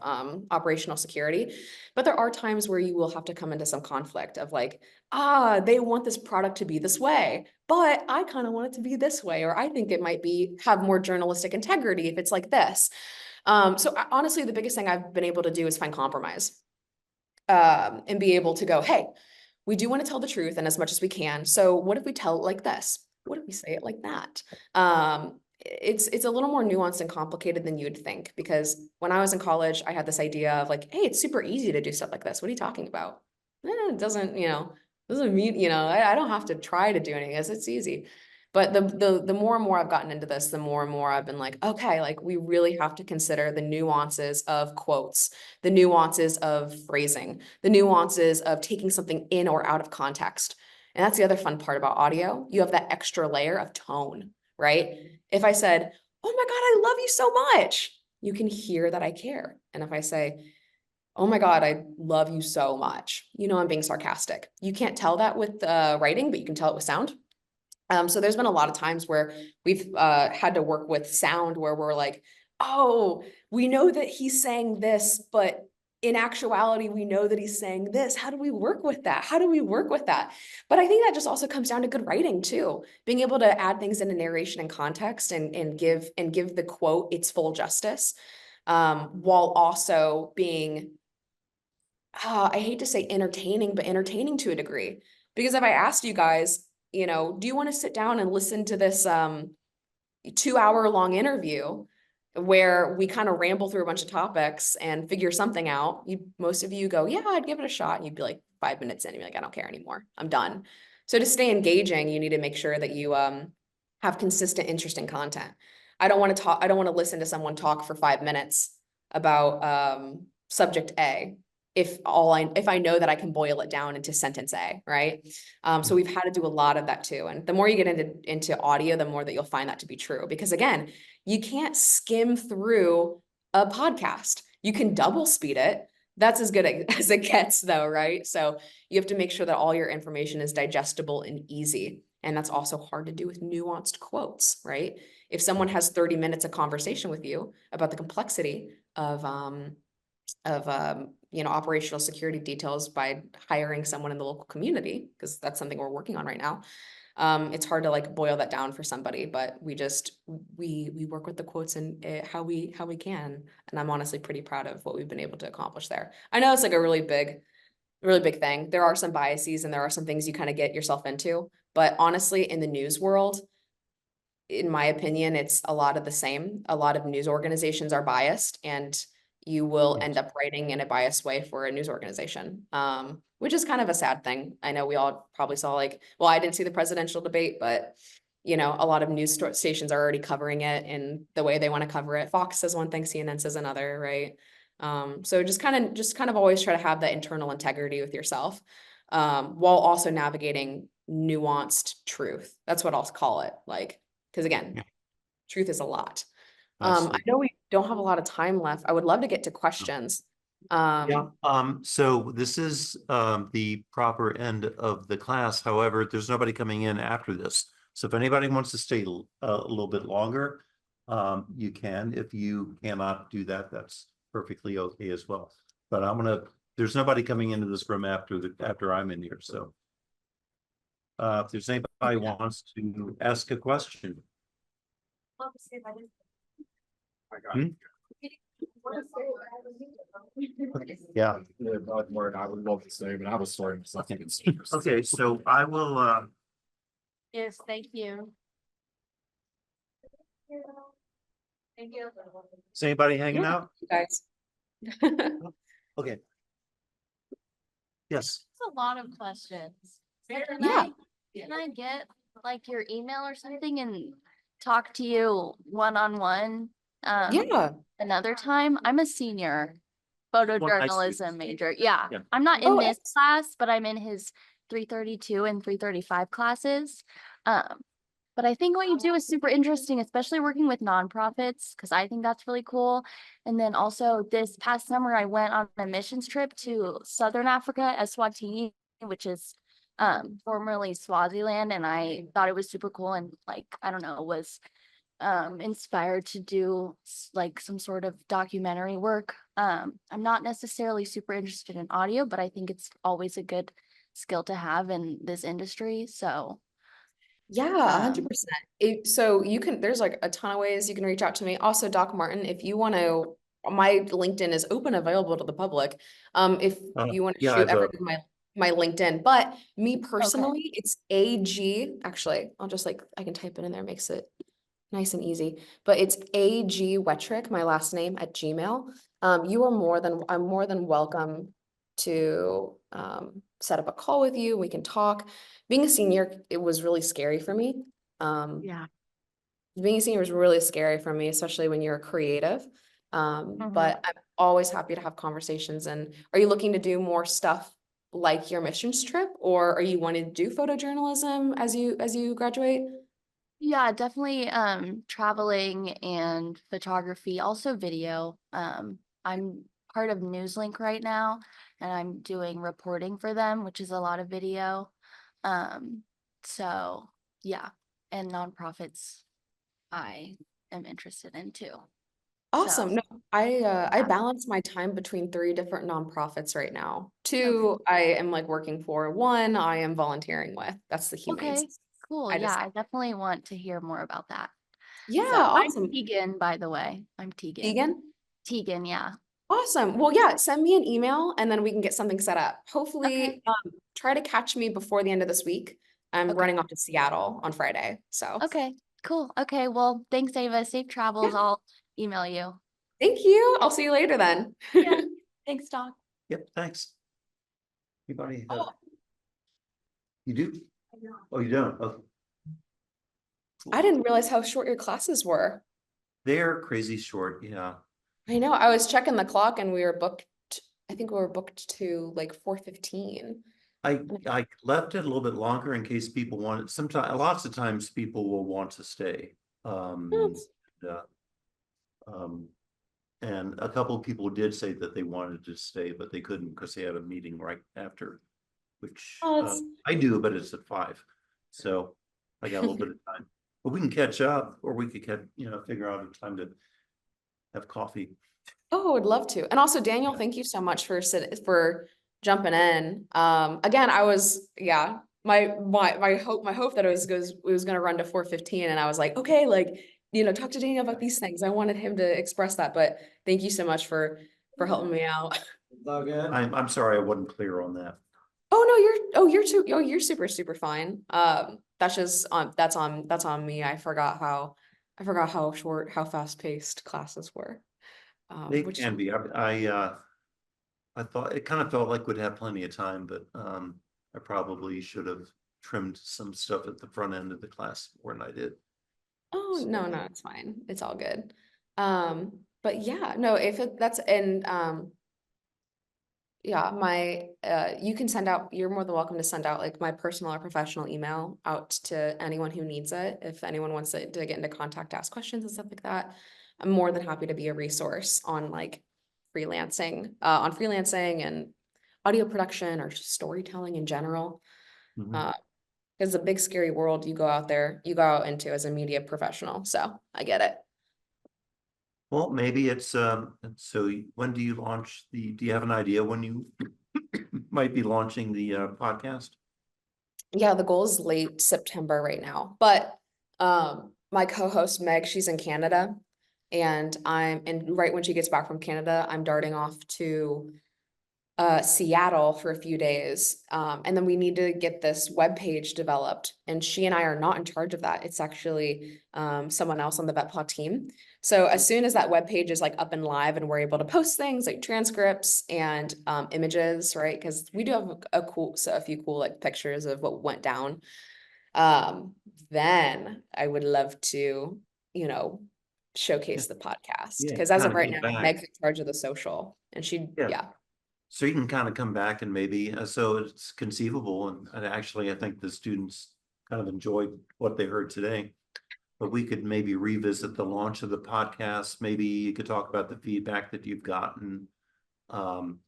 operational security. But there are times where you will have to come into some conflict of like, they want this product to be this way, but I kind of want it to be this way, or I think it might have more journalistic integrity if it's like this. Honestly, the biggest thing I've been able to do is find compromise, and be able to go, hey, we do want to tell the truth and as much as we can. So what if we tell it like this? What if we say it like that? It's a little more nuanced and complicated than you would think, because when I was in college, I had this idea of like, hey, it's super easy to do stuff like this. What are you talking about? It doesn't mean, I don't have to try to do anything. It's easy. But the more and more I've gotten into this, the more and more I've been like, okay, like we really have to consider the nuances of quotes, the nuances of phrasing, the nuances of taking something in or out of context. And that's the other fun part about audio. You have that extra layer of tone, right? If I said, oh my God, I love you so much, you can hear that I care. And if I say, oh my God, I love you so much, I'm being sarcastic. You can't tell that with writing, but you can tell it with sound. So there's been a lot of times where we've had to work with sound where we're like, oh, we know that he's saying this, but in actuality, we know that he's saying this. How do we work with that? But I think that just also comes down to good writing too, being able to add things into narration and context and give the quote its full justice, while also being, I hate to say entertaining, but entertaining to a degree. Because if I asked you guys, do you want to sit down and listen to this 2-hour-long interview where we kind of ramble through a bunch of topics and figure something out? Most of you go, yeah, I'd give it a shot. And you'd be like 5 minutes in, and you're like, I don't care anymore. I'm done. So to stay engaging, you need to make sure that you have consistent, interesting content. I don't want to listen to someone talk for 5 minutes about subject A if I know that I can boil it down into sentence A, right? So we've had to do a lot of that too. And the more you get into audio, the more that you'll find that to be true. Because again, you can't skim through a podcast. You can double speed it. That's as good as it gets though, right? So you have to make sure that all your information is digestible and easy. And that's also hard to do with nuanced quotes, right? If someone has 30 minutes of conversation with you about the complexity of operational security details by hiring someone in the local community, because that's something we're working on right now. It's hard to like boil that down for somebody, but we work with the quotes and how we can. And I'm honestly pretty proud of what we've been able to accomplish there. I know it's like a really big thing. There are some biases and there are some things you kind of get yourself into, but honestly, in the news world, in my opinion, it's a lot of the same. A lot of news organizations are biased, and you will end up writing in a biased way for a news organization, which is kind of a sad thing. I know we all probably saw I didn't see the presidential debate, but a lot of news stations are already covering it in the way they want to cover it. Fox says one thing, CNN says another, right? So just kind of always try to have that internal integrity with yourself, while also navigating nuanced truth. That's what I'll call it. Because again, truth is a lot. I know we don't have a lot of time left. I would love to get to questions. So this is the proper end of the class. However, there's nobody coming in after this. So if anybody wants to stay a little bit longer, you can. If you cannot do that, that's perfectly okay as well. But there's nobody coming into this room after I'm in here. So If there's anybody who wants to ask a question. Hmm? Yeah. Yeah, but Martin, I would love to say, but I was sorry. I think it's. Okay, so I will, Yes, thank you. Thank you. is anybody hanging Yeah. out? You guys. Okay. Yes. That's a lot of questions. So Can Yeah. can I get like your email or something and talk to you one-on-one? Yeah. Another time? I'm a senior photojournalism major. Yeah, Yeah. I'm not in Oh, this class, but I'm in his 332 and 335 classes. But I think what you do is super interesting, especially working with nonprofits, because I think that's really cool. And then also this past summer, I went on a missions trip to Southern Africa, Eswatini, which is formerly Swaziland, and I thought it was super cool and like, I don't know, was inspired to do like some sort of documentary work. I'm not necessarily super interested in audio, but I think it's always a good skill to have in this industry. So Yeah, 100%. So you can, there's like a ton of ways you can reach out to me. Also, Doc Martin, if you want to, my LinkedIn is open, available to the public. If you want to yeah, shoot I've, everything my LinkedIn, but me personally, it's AG. Actually, I'll just like, I can type it in there, makes it nice and easy. But it's AG Wettrick, my last name at Gmail. I'm more than welcome to set up a call with you. We can talk. Being a senior, it was really scary for me. yeah. Being a senior was really scary for me, especially when you're creative. But I'm always happy to have conversations. And are you looking to do more stuff like your missions trip, or are you wanting to do photojournalism as you graduate? Yeah, definitely traveling and photography, also video. I'm part of Newslink right now and I'm doing reporting for them, which is a lot of video. So yeah, and nonprofits I am interested in too. Awesome. So No, I yeah. balance my time between 3 different nonprofits right now. 2 Okay. I am like working for. 1 I am volunteering with. That's the Humane Okay, Society. cool. I Yeah, just I definitely want to hear more about that. Yeah, So I'm awesome. Tegan, by the way. I'm Tegan. Vegan? Tegan, yeah. Awesome. Well, yeah, send me an email and then we can get something set up. Okay. Hopefully, try to catch me before the end of this week. I'm Okay. running off to Seattle on Friday. So Okay, cool. Okay, well, thanks, Ava. Safe travels. Yeah. I'll email you. Thank you. I'll see you later then. Yeah. Thanks, Doc. Yep, thanks. Anybody? Oh. You do? Oh, you don't? Okay. I didn't realize how short your classes were. They're crazy short, yeah. I know. I was checking the clock and we were booked. I think we were booked to like 4:15. I left it a little bit longer in case people wanted, sometimes, lots of times people will want to stay. Yes. And a couple of people did say that they wanted to stay, but they couldn't because they had a meeting right after, which Oh, I do, but it's at 5. So I got a little bit of time, but we can catch up, or we could figure out a time to have coffee. Oh, I would love to. And also, Daniel, Yeah. thank you so much for jumping in. Again, I was, yeah, my hope that it was gonna run to 4:15, and I was like, okay, like, talk to Daniel about these things. I wanted him to express that, but thank you so much for helping me out. All good. I'm sorry I wasn't clear on that. Oh no, you're super fine. That's just that's on me. I forgot how short, how fast paced classes were. They Which can be. I thought it kind of felt like we'd have plenty of time, but I probably should have trimmed some stuff at the front end of the class more than I did. Oh, no, it's fine. It's all good. But yeah, no, if that's and yeah, you can you're more than welcome to send out like my personal or professional email out to anyone who needs it. If anyone wants to get into contact, ask questions and stuff like that, I'm more than happy to be a resource on like freelancing and audio production or just storytelling in general. Mhm. It's a big, scary world you go out into as a media professional. So I get it. Well, maybe it's so when do you launch do you have an idea when you might be launching the podcast? Yeah, the goal is late September right now, but my co-host Meg, she's in Canada, and right when she gets back from Canada, I'm darting off to Seattle for a few days. And then we need to get this webpage developed, and she and I are not in charge of that. It's actually someone else on the VetPaw team. So as soon as that webpage is like up and live and we're able to post things like transcripts and images, right? Because we do have a few cool like pictures of what went down. Then I would love to, showcase the podcast. Yeah, Because as of kinda right give now, back. Meg's in charge of the social, and Yeah. So you can kind of come back and maybe, so it's conceivable, and actually, I think the students kind of enjoyed what they heard today. But we could maybe revisit the launch of the podcast. Maybe you could talk about the feedback that you've gotten, and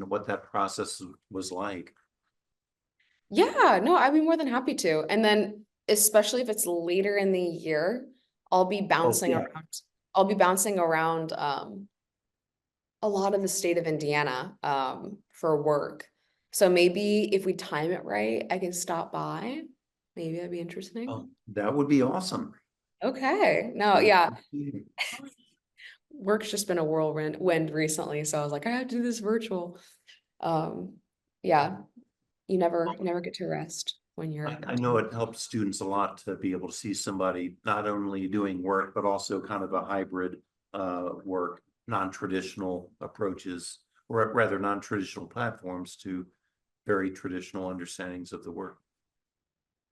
what that process was like. Yeah, no, I'd be more than happy to. And then especially if it's later in the year, I'll be bouncing yeah. around. I'll be bouncing around a lot of the state of Indiana for work. So maybe if we time it right, I can stop by. Maybe that'd be interesting. Oh, that would be awesome. Okay. No, yeah. Work's just been a whirlwind recently, so I was like, I have to do this virtual. Yeah. You never get to rest when you're. I know it helps students a lot to be able to see somebody not only doing work, but also kind of a hybrid work, non-traditional approaches, or rather non-traditional platforms to very traditional understandings of the work.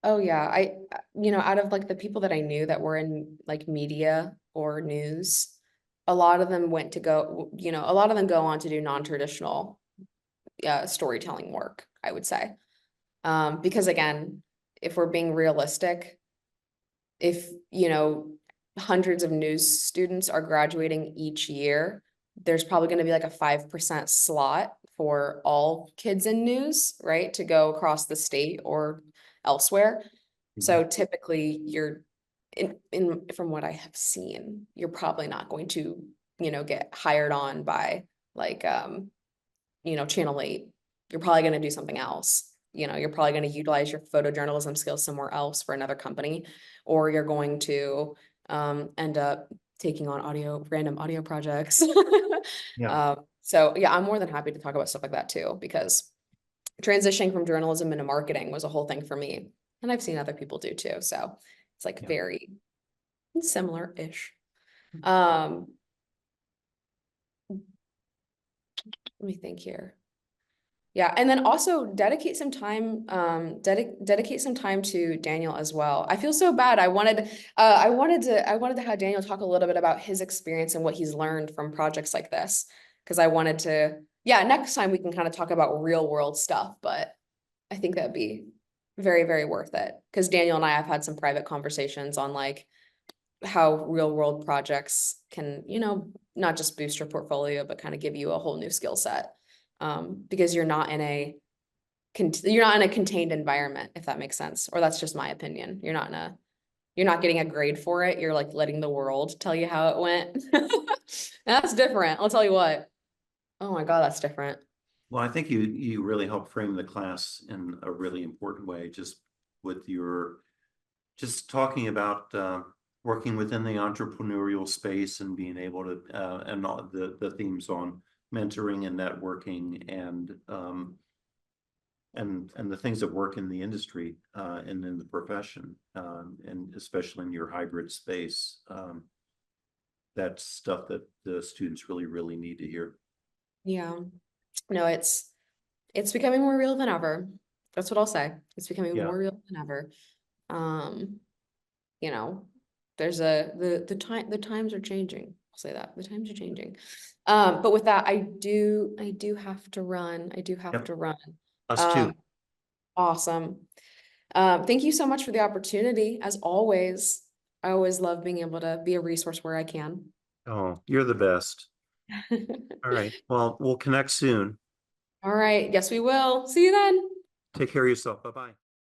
Oh yeah, out of like the people that I knew that were in like media or news, a lot of them a lot of them go on to do non-traditional storytelling work, I would say. Because again, if we're being realistic, if, hundreds of news students are graduating each year, there's probably going to be like a 5% slot for all kids in news, right? To go across the state or elsewhere. So typically you're from what I have seen, you're probably not going to, get hired on by like, Channel 8. You're probably going to do something else. You're probably going to utilize your photojournalism skills somewhere else for another company, or you're going to end up taking on random audio projects. Yeah. So yeah, I'm more than happy to talk about stuff like that too, because transitioning from journalism into marketing was a whole thing for me. And I've seen other people do too. So it's like very similar-ish. Let me think here. Yeah, and then also dedicate some time to Daniel as well. I feel so bad. I wanted to have Daniel talk a little bit about his experience and what he's learned from projects like this. Because I wanted to, next time we can kind of talk about real world stuff, but I think that'd be very, very worth it. Because Daniel and I have had some private conversations on like how real world projects can, not just boost your portfolio, but kind of give you a whole new skill set. Because you're not in a contained environment, if that makes sense, or that's just my opinion. You're not getting a grade for it. You're like letting the world tell you how it went. That's different. I'll tell you what. Oh my God, that's different. Well, I think you really helped frame the class in a really important way, just with just talking about working within the entrepreneurial space and being able to and all the themes on mentoring and networking and the things that work in the industry and in the profession, and especially in your hybrid space. That's stuff that the students really, really need to hear. Yeah. No, it's becoming more real than ever. That's what I'll say. It's becoming more real than ever. There's the times are changing. I'll say that the times are changing. But with that, I do have to run. I do have to run. Us too. Awesome. Thank you so much for the opportunity. As always, I always love being able to be a resource where I can. Oh, you're the best. All right. Well, we'll connect soon. All right. Yes, we will. See you then. Take care of yourself. Bye-bye.